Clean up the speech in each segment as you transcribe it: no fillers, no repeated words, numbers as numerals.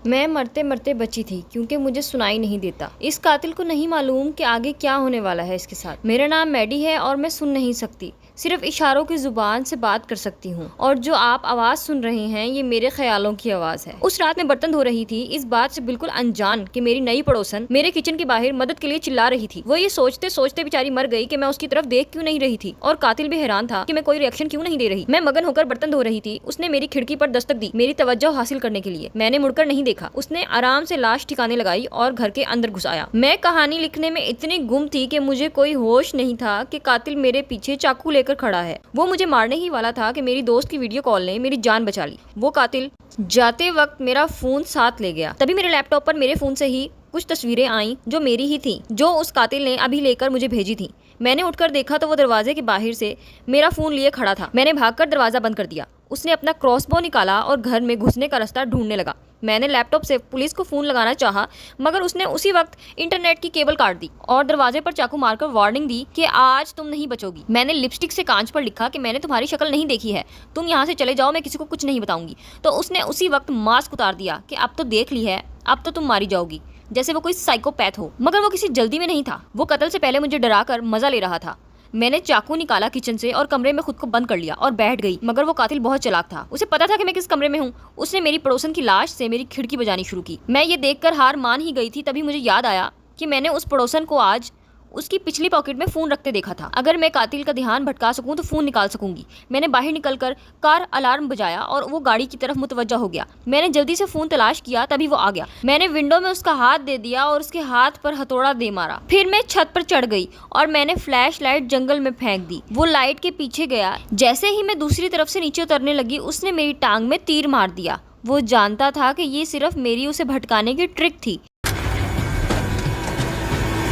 मैं मरते मरते बची थी क्योंकि मुझे सुनाई नहीं देता। इस कातिल को नहीं मालूम कि आगे क्या होने वाला है इसके साथ। मेरा नाम मैडी है और मैं सुन नहीं सकती, सिर्फ इशारों की जुबान से बात कर सकती हूँ। और जो आप आवाज़ सुन रहे हैं ये मेरे ख्यालों की आवाज़ है। उस रात मैं बर्तन धो रही थी, इस बात से बिल्कुल अनजान कि मेरी नई पड़ोसन मेरे किचन के बाहर मदद के लिए चिल्ला रही थी। वो ये सोचते सोचते बेचारी मर गई कि मैं उसकी तरफ देख क्यों नहीं रही थी, और कातिल भी हैरान था कि मैं कोई रिएक्शन क्यों नहीं दे रही। मैं मगन होकर बर्तन धो रही थी, उसने मेरी खिड़की पर दस्तक दी मेरी तवज्जो हासिल करने के लिए। मैंने मुड़कर नहीं देखा। उसने आराम से लाश ठिकाने लगाई और घर के अंदर घुस आया। मैं कहानी लिखने में इतनी गुम थी कि मुझे कोई होश नहीं था कि कातिल मेरे पीछे चाकू लेकर खड़ा है। वो मुझे मारने ही वाला था कि मेरी दोस्त की वीडियो कॉल ने मेरी जान बचा ली। वो कातिल जाते वक्त मेरा फोन साथ ले गया। तभी मेरे लैपटॉप पर मेरे फोन से ही कुछ तस्वीरें आईं जो मेरी ही थी, जो उस कातिल ने अभी लेकर मुझे भेजी थी। मैंने उठकर देखा तो वो दरवाजे के बाहर से मेरा फोन लिए खड़ा था। मैंने भागकर दरवाजा बंद कर दिया। उसने अपना क्रॉसबो निकाला और घर में घुसने का रास्ता ढूंढने लगा। मैंने लैपटॉप से पुलिस को फोन लगाना चाहा, मगर उसने उसी वक्त इंटरनेट की केबल काट दी और दरवाजे पर चाकू मारकर वार्निंग दी कि आज तुम नहीं बचोगी। मैंने लिपस्टिक से कांच पर लिखा कि मैंने तुम्हारी शक्ल नहीं देखी है, तुम यहाँ से चले जाओ, मैं किसी को कुछ नहीं बताऊंगी। तो उसने उसी वक्त मास्क उतार दिया कि अब तो देख ली है, अब तो तुम मारी जाओगी, जैसे वो कोई साइकोपैथ हो। मगर वो किसी जल्दी में नहीं था। वो कत्ल से पहले मुझे डराकर मजा ले रहा था। मैंने चाकू निकाला किचन से और कमरे में खुद को बंद कर लिया और बैठ गई। मगर वो कातिल बहुत चालाक था। उसे पता था कि मैं किस कमरे में हूँ। उसने मेरी पड़ोसन की लाश से मेरी खिड़की बजानी शुरू की। मैं ये देखकर हार मान ही गई थी। तभी मुझे याद आया कि मैंने उस पड़ोसन को आज उसकी पिछली पॉकेट में फोन रखते देखा था। अगर मैं कातिल का ध्यान भटका सकूं तो फोन निकाल सकूंगी। मैंने बाहर निकलकर कार अलार्म बजाया और वो गाड़ी की तरफ मुतवज्जा हो गया। मैंने जल्दी से फोन तलाश किया, तभी वो आ गया। मैंने विंडो में उसका हाथ दे दिया और उसके हाथ पर हथौड़ा दे मारा। फिर मैं छत पर चढ़ गई और मैंने फ्लैश लाइट जंगल में फेंक दी। वो लाइट के पीछे गया। जैसे ही मैं दूसरी तरफ से नीचे उतरने लगी, उसने मेरी टांग में तीर मार दिया। वो जानता था कि ये सिर्फ मेरी उसे भटकाने की ट्रिक थी।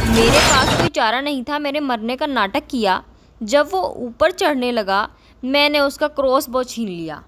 मेरे पास कोई चारा नहीं था। मैंने मरने का नाटक किया। जब वो ऊपर चढ़ने लगा, मैंने उसका क्रॉसबो छीन लिया।